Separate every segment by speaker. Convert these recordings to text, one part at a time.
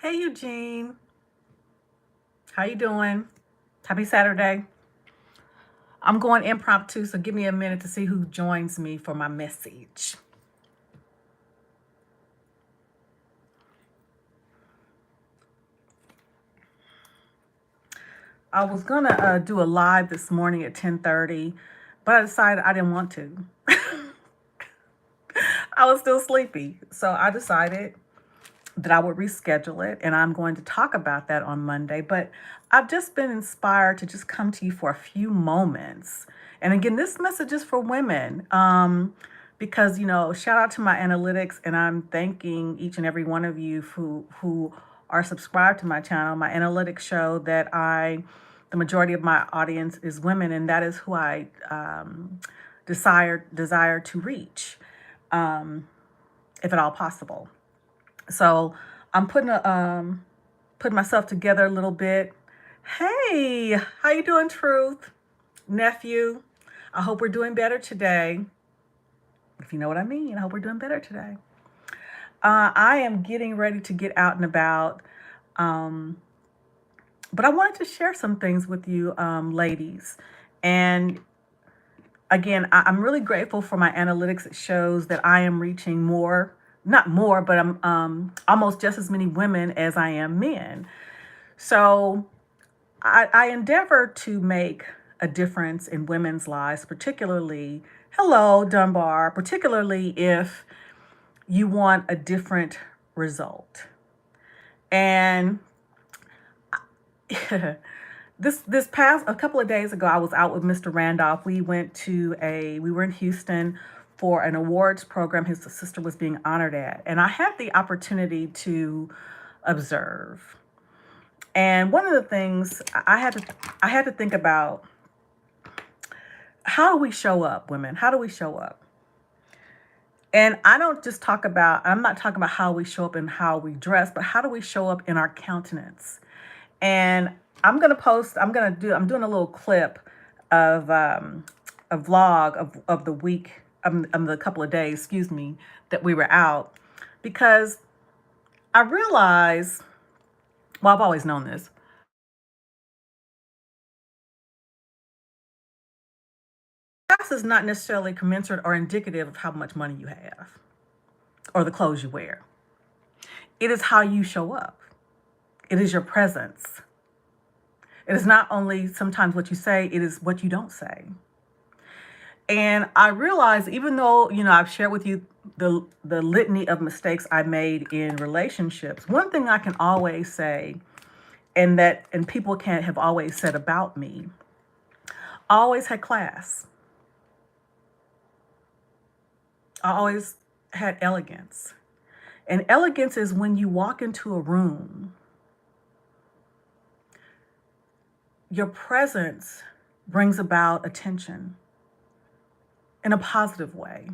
Speaker 1: Hey Eugene, how you doing? Happy Saturday. I'm going impromptu, so give me a minute to see who joins me for my message. I was gonna do a live this morning at 10:30, but I decided I didn't want to. I was still sleepy, so I decided that I would reschedule it, and I'm going to talk about that on Monday. But I've just been inspired to just come to you for a few moments. And again, this message is for women, because shout out to my analytics, and I'm thanking each and every one of you who are subscribed to my channel. My analytics show that the majority of my audience is women, and that is who I desire to reach, if at all possible. So I'm putting myself together a little bit. Hey, how you doing, Truth? Nephew, I hope we're doing better today. If you know what I mean, I hope we're doing better today. I am getting ready to get out and about. Um, but I wanted to share some things with you, ladies. And again, I'm really grateful for my analytics. It shows that I am reaching more, not more, but I'm almost just as many women as I am men. So I endeavor to make a difference in women's lives, particularly, hello, Dunbar, particularly if you want a different result. And this past a couple of days ago, I was out with Mr. Randolph. We were in Houston for an awards program his sister was being honored at, and I had the opportunity to observe. And one of the things I had to think about, how do we show up, women? How do we show up? And I don't just talk about, I'm not talking about how we show up and how we dress, but how do we show up in our countenance? And I'm doing a little clip of a vlog of the week, of the couple of days, excuse me, that we were out, because I realized, well, I've always known this, class is not necessarily commensurate or indicative of how much money you have or the clothes you wear. It is how you show up. It is your presence. It is not only sometimes what you say, it is what you don't say. And I realize, even though, I've shared with you the litany of mistakes I made in relationships, one thing I can always say, and people can't have always said about me, I always had class. I always had elegance. And elegance is when you walk into a room, your presence brings about attention in a positive way.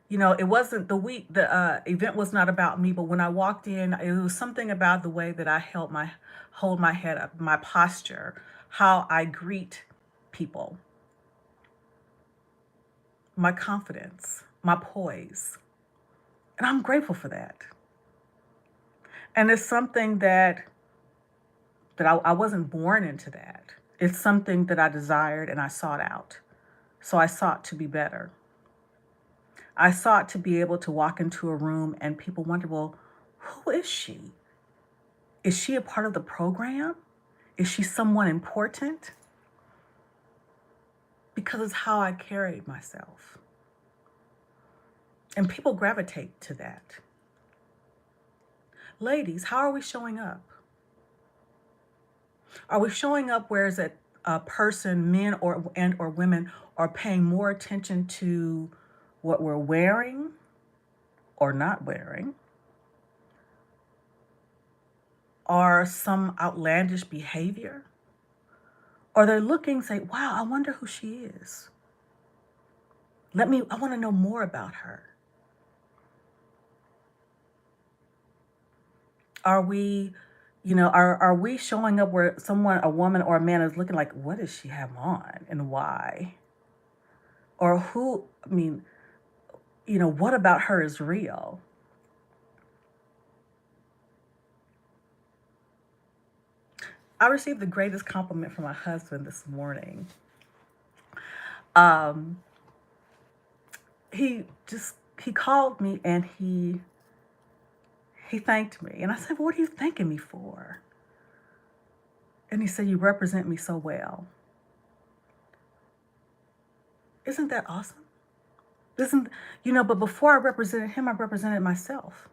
Speaker 1: It wasn't the event was not about me, but when I walked in, it was something about the way that I hold my head up, my posture, how I greet people, my confidence, my poise. And I'm grateful for that. And it's something that I wasn't born into that. It's something that I desired and I sought out. So I sought to be better. I sought to be able to walk into a room and people wonder, well, who is she? Is she a part of the program? Is she someone important? Because it's how I carried myself. And people gravitate to that. Ladies, how are we showing up? Are we showing up where is it a person, men or women, are paying more attention to what we're wearing or not wearing, or some outlandish behavior? Or they're looking, say, wow, I wonder who she is. I want to know more about her. Are we, are we showing up where a woman or a man is looking like, what does she have on and why? Or what about her is real? I received the greatest compliment from my husband this morning. Um, he called me and he thanked me. And I said, "What are you thanking me for?" And he said, "You represent me so well." Isn't that awesome? Isn't, but before I represented him, I represented myself.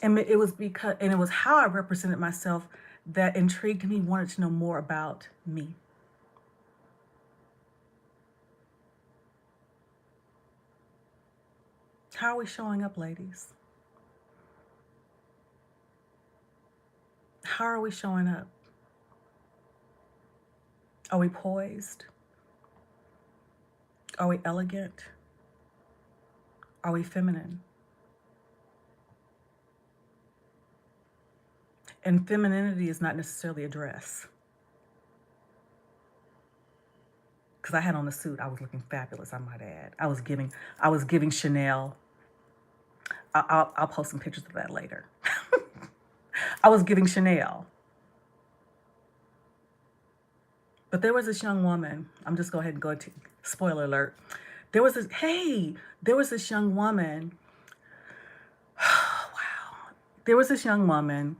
Speaker 1: And it was how I represented myself that intrigued me, wanted to know more about me. How are we showing up, ladies? How are we showing up? Are we poised? Are we elegant? Are we feminine? And femininity is not necessarily a dress. Because I had on a suit, I was looking fabulous, I might add. I was giving Chanel. I'll post some pictures of that later. I was giving Chanel. But there was this young woman. I'm just go ahead and go to spoiler alert. There was this young woman. Wow. There was this young woman,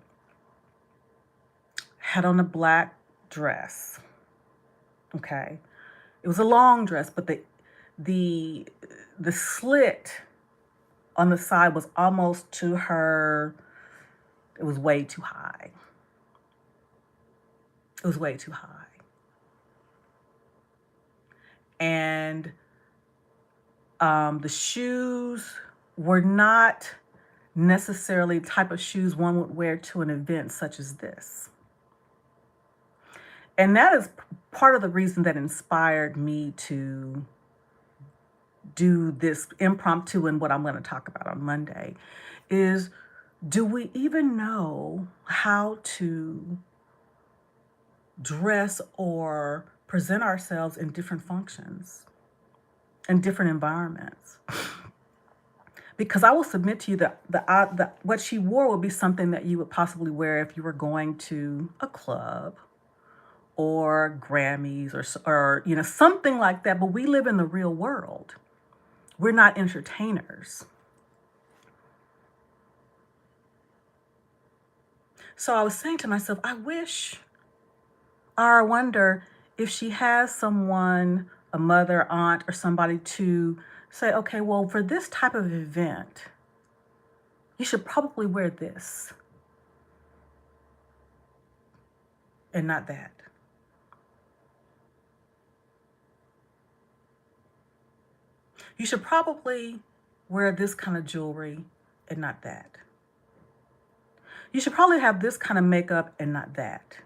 Speaker 1: had on a black dress. Okay. It was a long dress, but the slit on the side was almost to her. It was way too high. It was way too high. And the shoes were not necessarily the type of shoes one would wear to an event such as this. And that is part of the reason that inspired me to do this impromptu and what I'm going to talk about on Monday is, do we even know how to dress or present ourselves in different functions, in different environments? Because I will submit to you that what she wore would be something that you would possibly wear if you were going to a club or Grammys or something like that. But we live in the real world. We're not entertainers. So I was saying to myself, I wonder if she has someone, a mother, aunt, or somebody to say, okay, well, for this type of event, you should probably wear this and not that. You should probably wear this kind of jewelry and not that. You should probably have this kind of makeup and not that.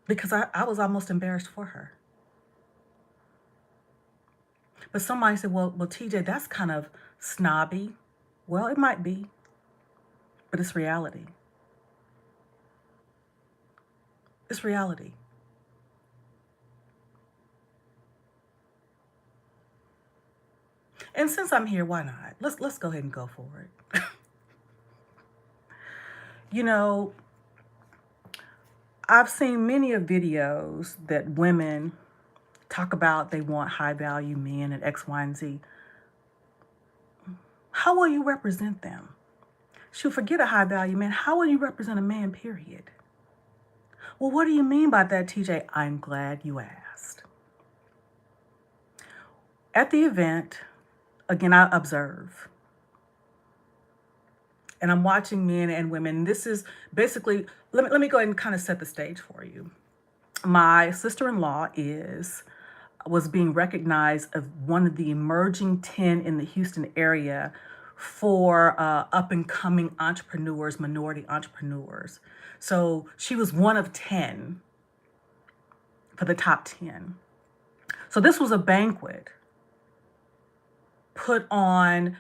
Speaker 1: Because I was almost embarrassed for her. But somebody said, well, TJ, that's kind of snobby. Well, it might be, but it's reality. It's reality. And since I'm here, why not? Let's go ahead and go for it. I've seen many of videos that women talk about they want high value men and X, Y, and Z. How will you represent them? Shoot, forget a high value man. How will you represent a man, period? Well, what do you mean by that, TJ? I'm glad you asked. At the event, again, I observe. And I'm watching men and women. This is basically, let me go ahead and kind of set the stage for you. My sister-in-law was being recognized as one of the emerging 10 in the Houston area for up-and-coming entrepreneurs, minority entrepreneurs. So she was one of 10 for the top 10. So this was a banquet put on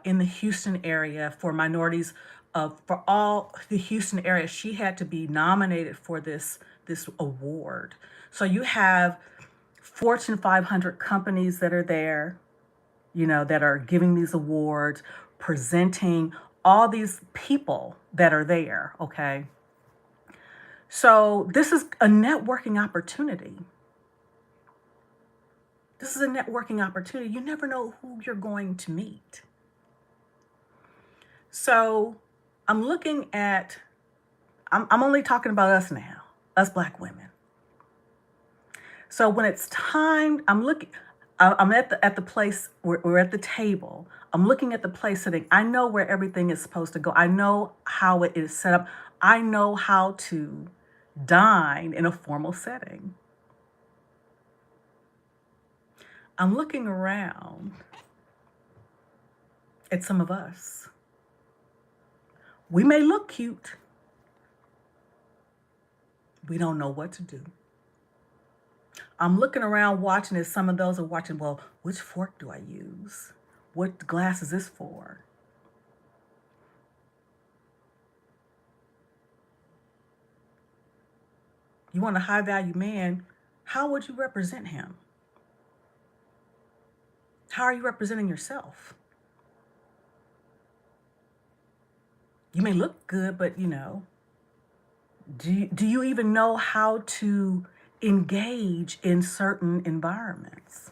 Speaker 1: in the Houston area for minorities, for all the Houston area. She had to be nominated for this award. So you have Fortune 500 companies that are there, that are giving these awards, presenting all these people that are there, okay? So this is a networking opportunity. This is a networking opportunity. You never know who you're going to meet. So I'm looking at, I'm only talking about us now, us Black women. So when it's time, I'm at the place, we're at the table. I'm looking at the place setting. I know where everything is supposed to go. I know how it is set up. I know how to dine in a formal setting. I'm looking around at some of us. We may look cute. We don't know what to do. I'm looking around watching as some of those are watching, well, which fork do I use? What glass is this for? You want a high value man, how would you represent him? How are you representing yourself? You may look good, but do you even know how to engage in certain environments?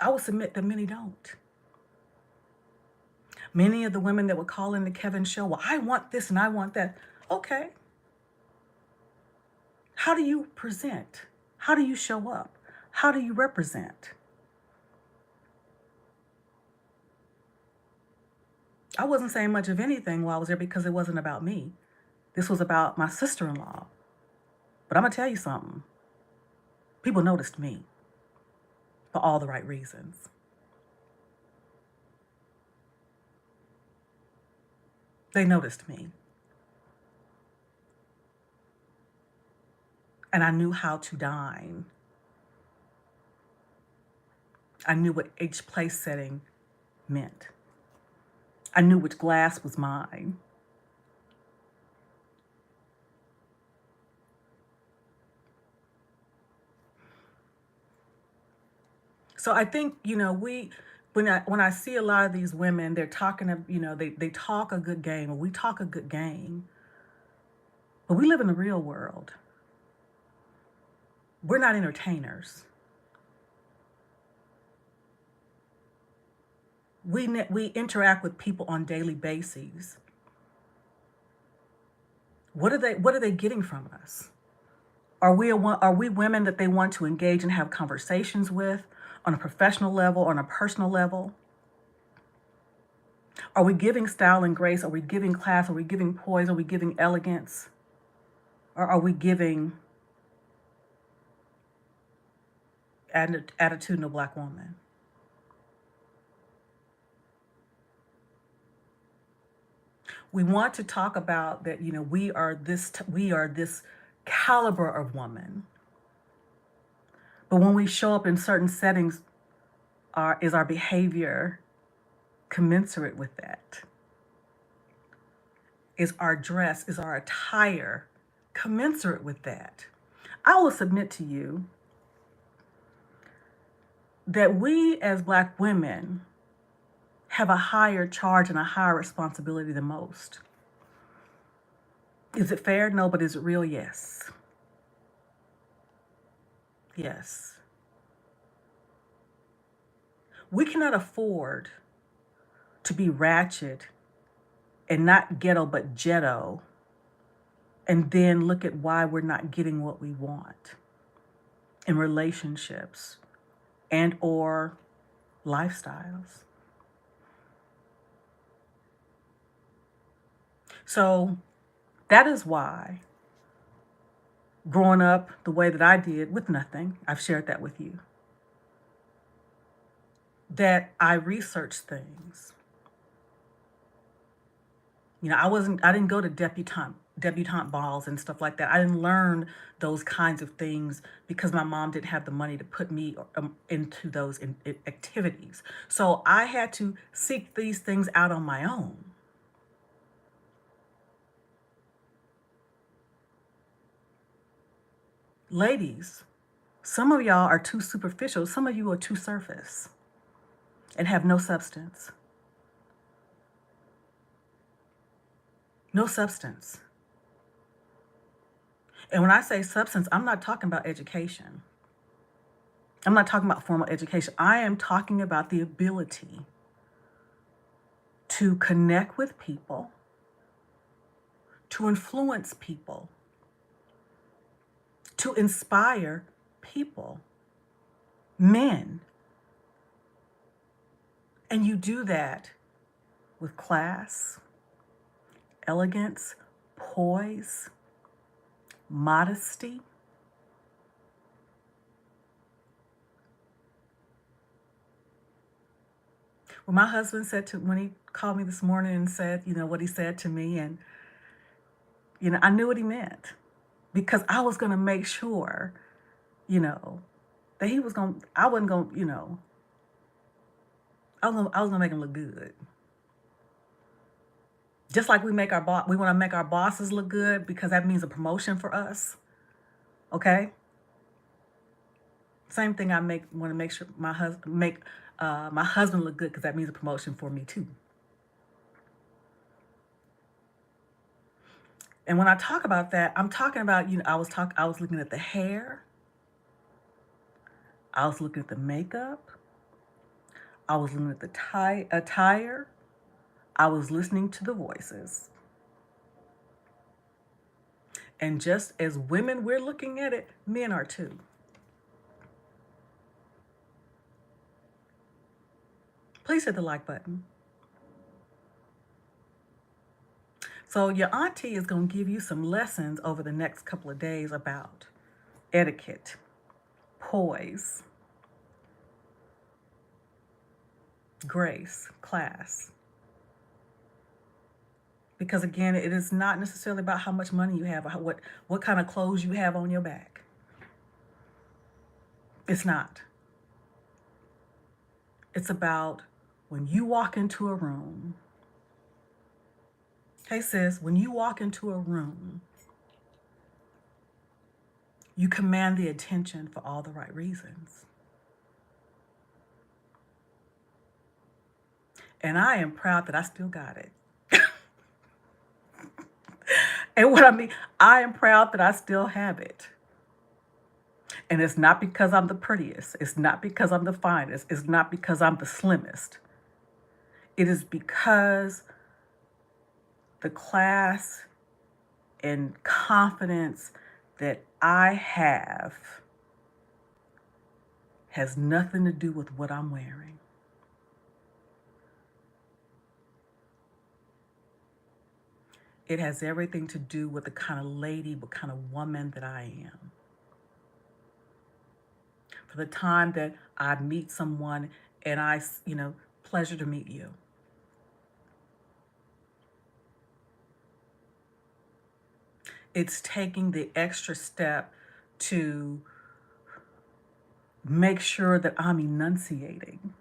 Speaker 1: I will submit that many don't. Many of the women that would call in the Kevin show, well, I want this and I want that. Okay. How do you present? How do you show up? How do you represent? I wasn't saying much of anything while I was there because it wasn't about me. This was about my sister-in-law. But I'm going to tell you something. People noticed me for all the right reasons. They noticed me. And I knew how to dine. I knew what each place setting meant. I knew which glass was mine. So I think, when I see a lot of these women, they're talking, they talk a good game, or we talk a good game, but we live in the real world. We're not entertainers. We interact with people on daily bases. What are they getting from us? Are we women that they want to engage and have conversations with on a professional level, on a personal level? Are we giving style and grace? Are we giving class? Are we giving poise? Are we giving elegance? Or are we giving attitudinal Black woman? We want to talk about that, we are this caliber of woman. But when we show up in certain settings, is our behavior commensurate with that? Is our dress, is our attire commensurate with that? I will submit to you that we as Black women have a higher charge and a higher responsibility than most. Is it fair? No, but is it real? Yes. Yes. We cannot afford to be ratchet and not ghetto but jetto, and then look at why we're not getting what we want in relationships and or lifestyles. So that is why, growing up the way that I did with nothing, I've shared that with you, that I researched things. I didn't go to debutante balls and stuff like that. I didn't learn those kinds of things because my mom didn't have the money to put me into those activities. So I had to seek these things out on my own. Ladies, some of y'all are too superficial. Some of you are too surface. and have no substance. No substance. And when I say substance, I'm not talking about education. I'm not talking about formal education. I am talking about the ability to connect with people, to influence people, to inspire people, men. And you do that with class, elegance, poise, modesty. Well, my husband said when he called me this morning and said, what he said to me, and, I knew what he meant, because I was going to make sure, that I wasn't going to, I was going to make him look good. Just like we want to make our bosses look good, because that means a promotion for us. Okay? Same thing. Want to make sure my husband look good, because that means a promotion for me too. And when I talk about that, I'm talking about, I was looking at the hair. I was looking at the makeup. I was looking at the attire. I was listening to the voices. And just as women, we're looking at it, men are too. Please hit the like button. So your auntie is going to give you some lessons over the next couple of days about etiquette, poise, grace, class. Because again, it is not necessarily about how much money you have or what kind of clothes you have on your back. It's not. It's about when you walk into a room. Hey sis, when you walk into a room, you command the attention for all the right reasons. And I am proud that I still got it. And what I mean, I am proud that I still have it. And it's not because I'm the prettiest. It's not because I'm the finest. It's not because I'm the slimmest. It is because the class and confidence that I have has nothing to do with what I'm wearing. It has everything to do with the kind of lady, what kind of woman that I am. For the time that I meet someone and pleasure to meet you. It's taking the extra step to make sure that I'm enunciating,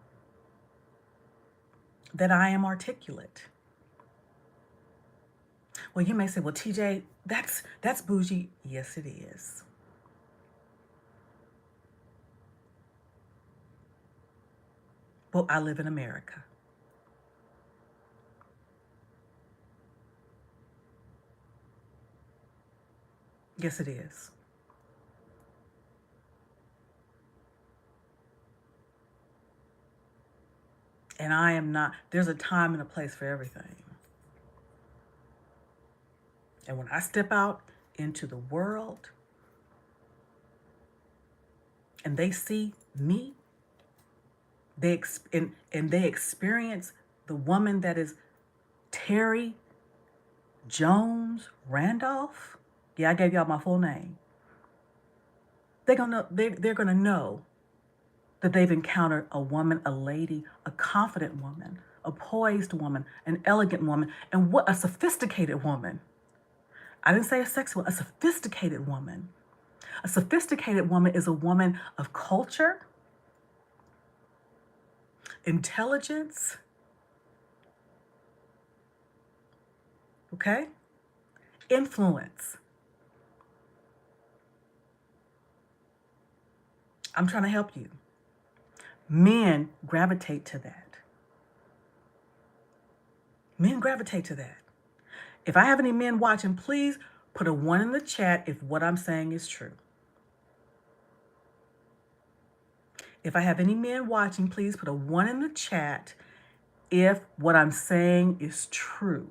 Speaker 1: that I am articulate. Well, you may say, well, TJ, that's bougie. Yes, it is. Well, I live in America. Yes, it is. And I am not, there's a time and a place for everything. And when I step out into the world and they see me, they experience the woman that is Terry Jones Randolph. Yeah, I gave y'all my full name. They're gonna know that they've encountered a woman, a lady, a confident woman, a poised woman, an elegant woman, and what a sophisticated woman. I didn't say a sexy one, a sophisticated woman. A sophisticated woman is a woman of culture, intelligence, okay? Influence. I'm trying to help you. Men gravitate to that. Men gravitate to that. If I have any men watching, please put a 1 in the chat if what I'm saying is true. If I have any men watching, please put a 1 in the chat if what I'm saying is true.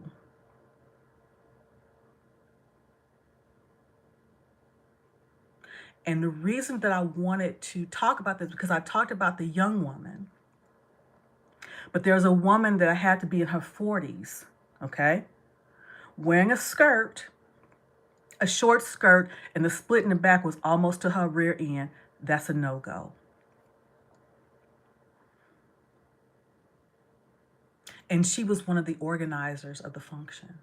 Speaker 1: And the reason that I wanted to talk about this, because I talked about the young woman, but there's a woman that I had to be in her 40s, okay, wearing a skirt, a short skirt, and the split in the back was almost to her rear end. That's a no-go. And she was one of the organizers of the function.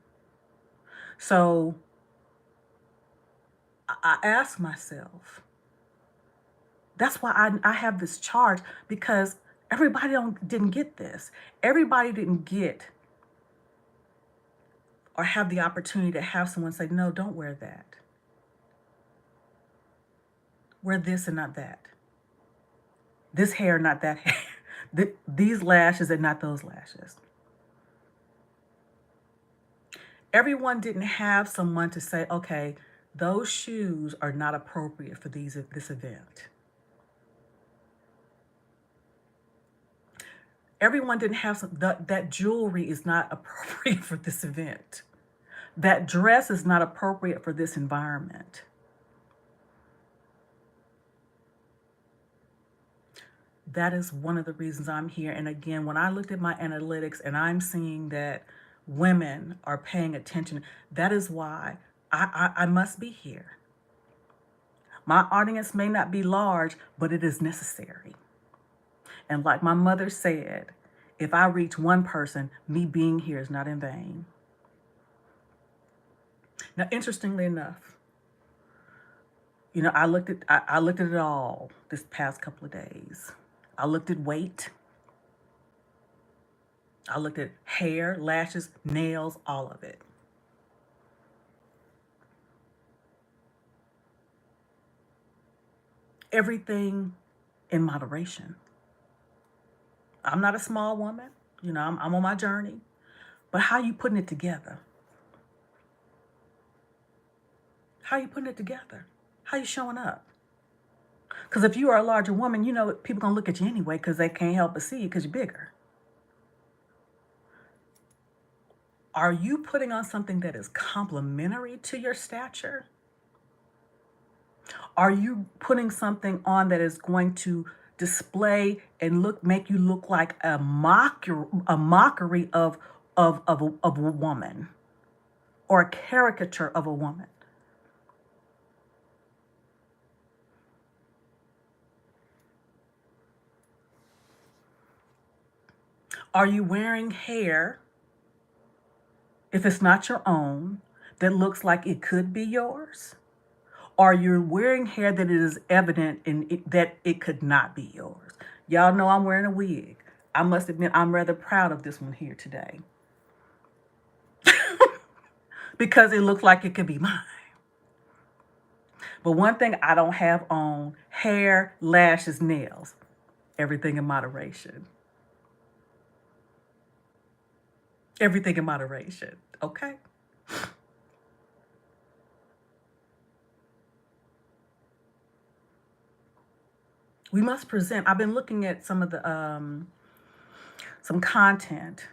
Speaker 1: So I asked myself, that's why I have this charge, because everybody didn't get this. Everybody didn't get or have the opportunity to have someone say, no, don't wear that. Wear this and not that. This hair, not that hair. These lashes and not those lashes. Everyone didn't have someone to say, okay, those shoes are not appropriate for this event. Everyone didn't have that jewelry is not appropriate for this event. That dress is not appropriate for this environment. That is one of the reasons I'm here. And again, when I looked at my analytics and I'm seeing that women are paying attention, that is why I must be here. My audience may not be large, but it is necessary. And like my mother said, if I reach one person, me being here is not in vain. Now, interestingly enough, you know, I looked at it all this past couple of days. I looked at weight. I looked at hair, lashes, nails, all of it. Everything in moderation. I'm not a small woman. You know, I'm on my journey. But how are you putting it together? How are you putting it together? How are you showing up? Because if you are a larger woman, you know, people going to look at you anyway because they can't help but see you because you're bigger. Are you putting on something that is complementary to your stature? Are you putting something on that is going to display and make you look like a mockery of a woman, or a caricature of a woman? Are you wearing hair, if it's not your own, that looks like it could be yours? Or you're wearing hair that it is evident that it could not be yours? Y'all know I'm wearing a wig. I must admit, I'm rather proud of this one here today. Because it looks like it could be mine. But one thing I don't have on: hair, lashes, nails. Everything in moderation. Everything in moderation, okay? We must present. I've been looking at some of the some content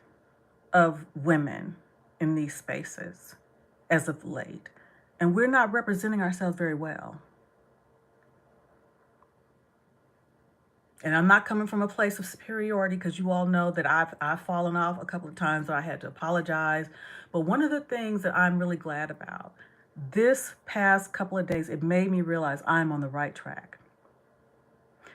Speaker 1: of women in these spaces as of late, and we're not representing ourselves very well. And I'm not coming from a place of superiority, because you all know that I've fallen off a couple of times where I had to apologize. But one of the things that I'm really glad about this past couple of days, it made me realize I'm on the right track.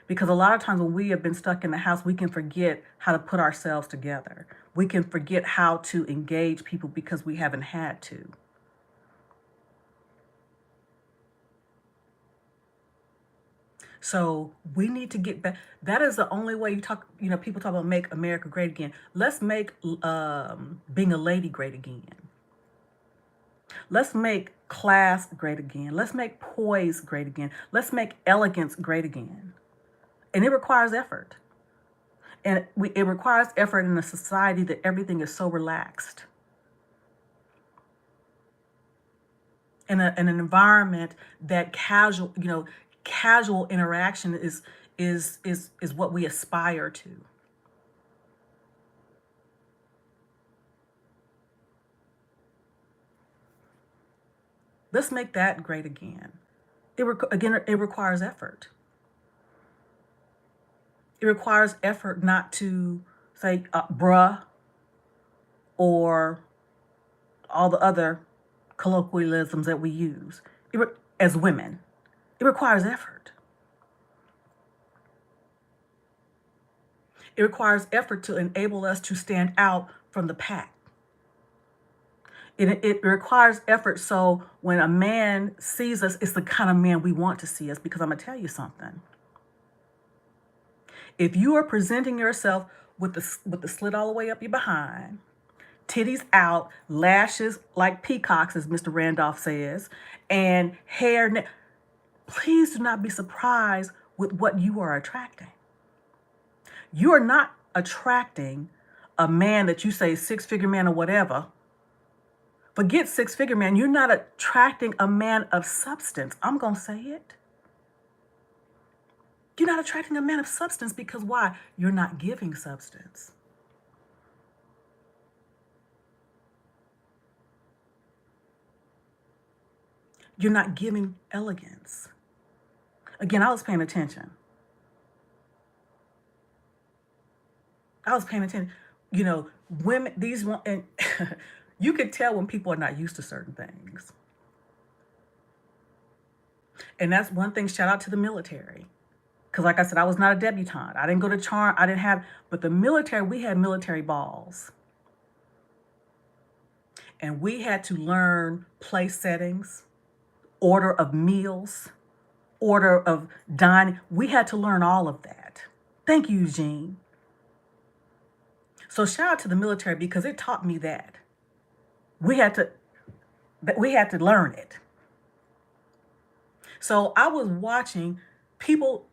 Speaker 1: Because a lot of times when we have been stuck in the house, we can forget how to put ourselves together. We can forget how to engage people because we haven't had to. So we need to get back. That is the only way people talk about make America great again. Let's make being a lady great again. Let's make class great again. Let's make poise great again. Let's make elegance great again. And it requires effort. And it requires effort in a society that everything is so relaxed. In an environment that casual interaction is what we aspire to. Let's make that great again. It requires effort. It requires effort not to say bruh or all the other colloquialisms that we use as women. It requires effort. It requires effort to enable us to stand out from the pack. It requires effort so when a man sees us, it's the kind of man we want to see us. Because I'm going to tell you something. If you are presenting yourself with the slit all the way up your behind, titties out, lashes like peacocks, as Mr. Randolph says, and hair, please do not be surprised with what you are attracting. You are not attracting a man that you say six-figure man or whatever. Forget six-figure man. You're not attracting a man of substance. I'm going to say it. You're not attracting a man of substance because why? You're not giving substance. You're not giving elegance. Again, I was paying attention. Women, and you could tell when people are not used to certain things. And that's one thing, shout out to the military. Because like I said, I was not a debutante. I didn't go to charm. But the military, we had military balls. And we had to learn place settings, order of meals, order of dining. We had to learn all of that. Thank you, Eugene. So shout out to the military because it taught me that. We had to learn it. So I was watching people,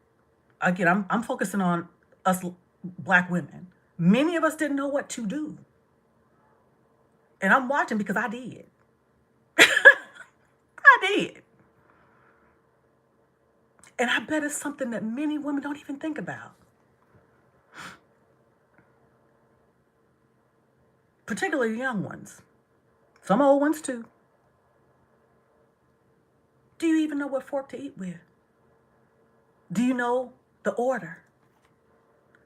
Speaker 1: again, I'm focusing on us Black women. Many of us didn't know what to do. And I'm watching because I did. I did. And I bet it's something that many women don't even think about. Particularly young ones. Some old ones too. Do you even know what fork to eat with? Do you know the order?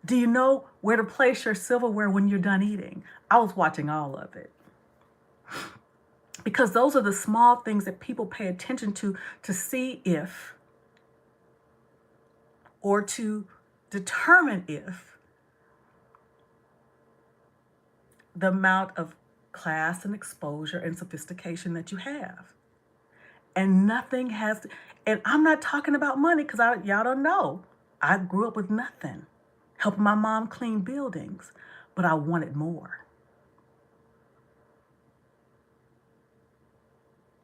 Speaker 1: Do you know where to place your silverware when you're done eating? I was watching all of it. Because those are the small things that people pay attention to see if, or to determine if, the amount of class and exposure and sophistication that you have. And nothing has to, and I'm not talking about money because y'all don't know. I grew up with nothing, helping my mom clean buildings, but I wanted more.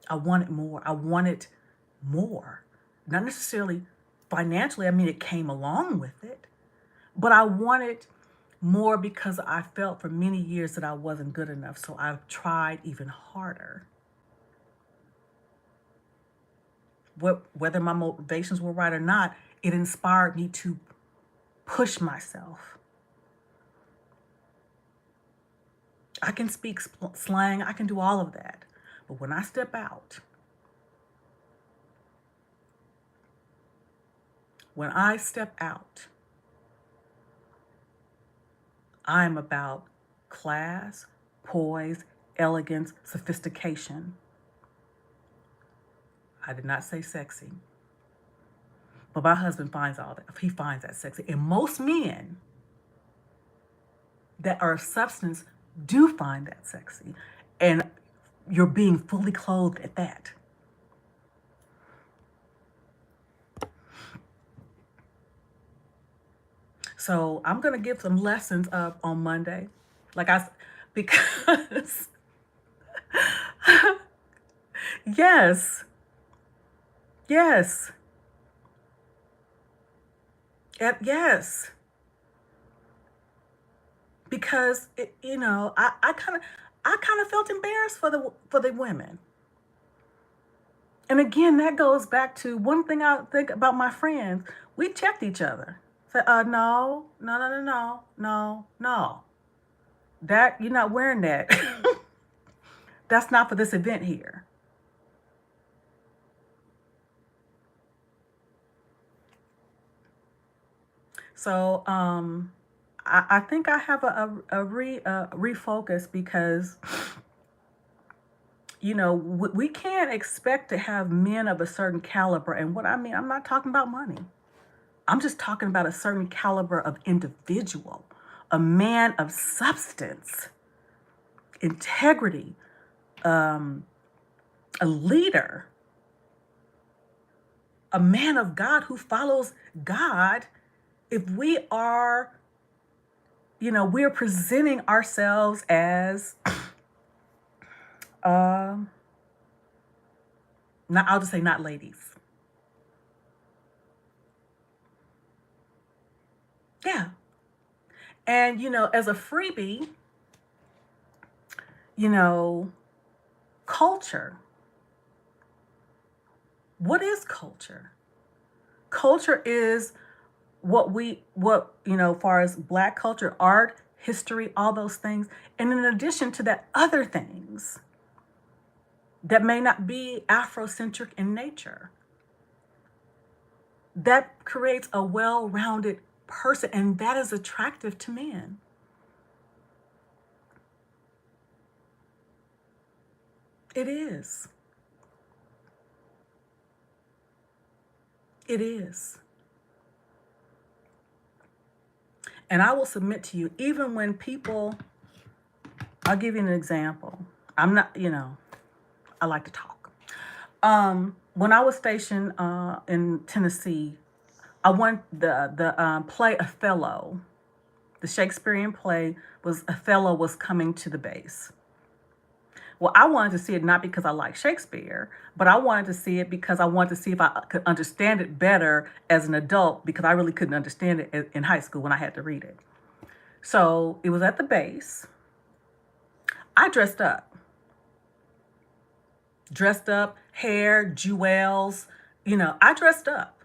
Speaker 1: I wanted more. I wanted more. Not necessarily financially. I mean, it came along with it, but I wanted more because I felt for many years that I wasn't good enough. So I've tried even harder. Whether my motivations were right or not, it inspired me to push myself. I can speak slang. I can do all of that. But when I step out, I'm about class, poise, elegance, sophistication. I did not say sexy. But my husband finds all that. He finds that sexy. And most men that are of substance do find that sexy. And you're being fully clothed at that. So I'm going to give some lessons on Monday. Because, yes, yes, yes. because I kind of felt embarrassed for the women. And again, that goes back to one thing I think about my friends. We checked each other. Say, no, no, no, no, no, no, no. That you're not wearing that. That's not for this event here. So I think I have a refocus because we can't expect to have men of a certain caliber. And what I mean, I'm not talking about money. I'm just talking about a certain caliber of individual, a man of substance, integrity, a leader, a man of God who follows God. If we are, we're presenting ourselves as, not, I'll just say not ladies. Yeah. And, as a freebie, culture. What is culture? Culture is far as Black culture, art, history, all those things. And in addition to that, other things that may not be Afrocentric in nature. That creates a well-rounded person, and that is attractive to men. It is. It is. And I will submit to you, even when people, I'll give you an example. I'm not, I like to talk. When I was stationed in Tennessee, I went the play Othello. The Shakespearean play was Othello was coming to the base. Well, I wanted to see it not because I like Shakespeare, but I wanted to see it because I wanted to see if I could understand it better as an adult, because I really couldn't understand it in high school when I had to read it. So it was at the base. I dressed up, hair, jewels, I dressed up.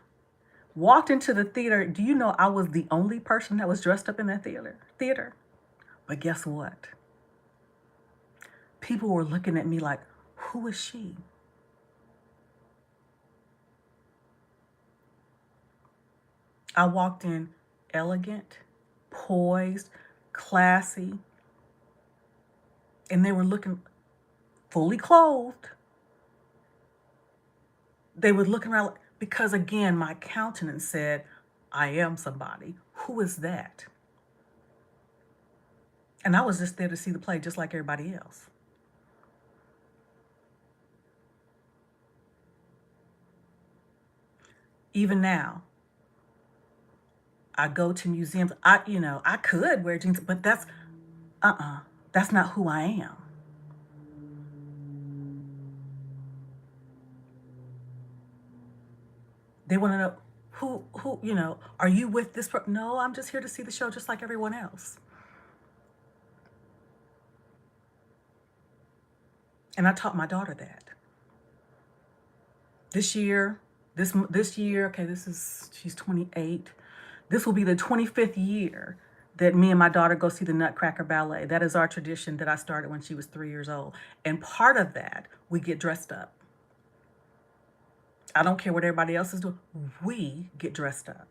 Speaker 1: Walked into the theater. Do you know I was the only person that was dressed up in that theater? But guess what? People were looking at me like, who is she? I walked in elegant, poised, classy, and they were looking fully clothed. They were looking around because, again, my countenance said, I am somebody. Who is that? And I was just there to see the play just like everybody else. Even now, I go to museums. I could wear jeans, but that's not who I am. They want to know who, are you with this person? No, I'm just here to see the show just like everyone else. And I taught my daughter that. This year, okay, she's 28. This will be the 25th year that me and my daughter go see the Nutcracker Ballet. That is our tradition that I started when she was 3 years old. And part of that, we get dressed up. I don't care what everybody else is doing. We get dressed up.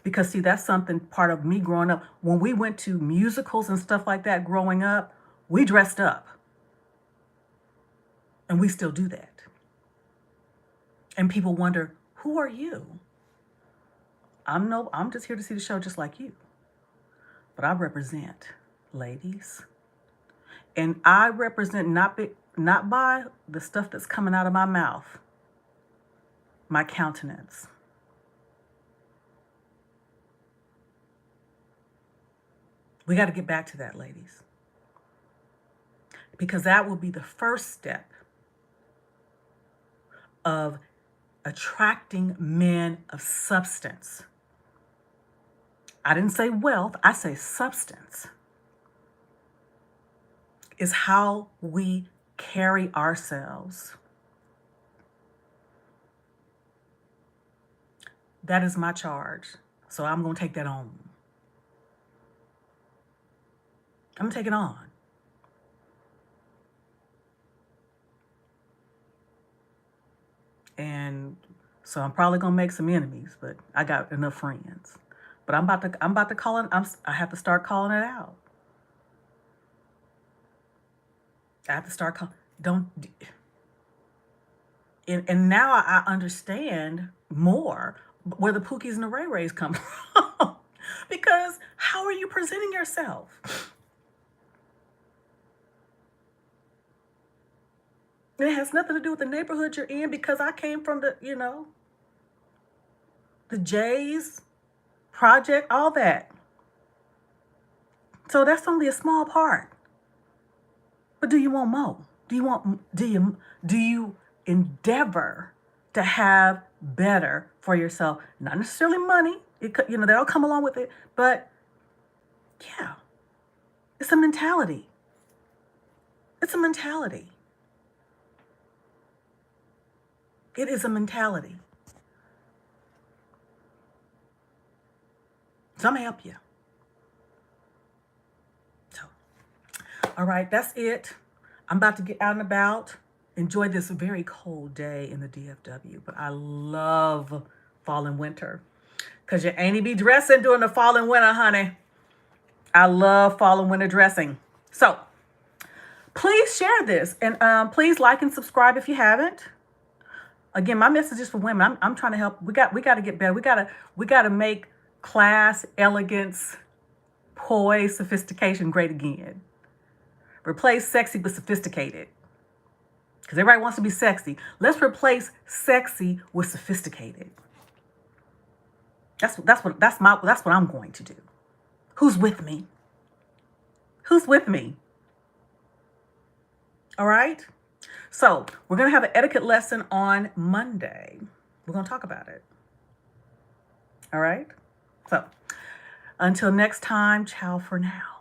Speaker 1: Because see, that's something part of me growing up. When we went to musicals and stuff like that growing up, we dressed up. And we still do that. And people wonder, who are you? I'm just here to see the show just like you. But I represent ladies. And I represent not by the stuff that's coming out of my mouth, my countenance. We got to get back to that, ladies. Because that will be the first step of attracting men of substance. I didn't say wealth, I say substance, is how we carry ourselves. That is my charge. So I'm going to take that on. I'm going to take it on. And so I'm probably going to make some enemies, but I got enough friends. But I'm about to call it, I have to start calling it out. I have to start calling, don't, and now I understand more where the Pookies and the Ray Rays come from. Because how are you presenting yourself? It has nothing to do with the neighborhood you're in, because I came from the, the Jays project, all that. So that's only a small part. But do you want more? Do you endeavor to have better for yourself? Not necessarily money. It could, that'll come along with it. But yeah, it's a mentality. It's a mentality. It is a mentality. So I'm gonna help you. So, all right, that's it. I'm about to get out and about. Enjoy this very cold day in the DFW, but I love fall and winter, because you ain't be dressing during the fall and winter, honey. I love fall and winter dressing. So please share this, and please like and subscribe if you haven't. Again, my message is for women. I'm trying to help. We got to get better. We got to make class, elegance, poise, sophistication great again. Replace sexy with sophisticated. Because everybody wants to be sexy. Let's replace sexy with sophisticated. That's what I'm going to do. Who's with me? Who's with me? All right? So we're going to have an etiquette lesson on Monday. We're going to talk about it. All right? So until next time, ciao for now.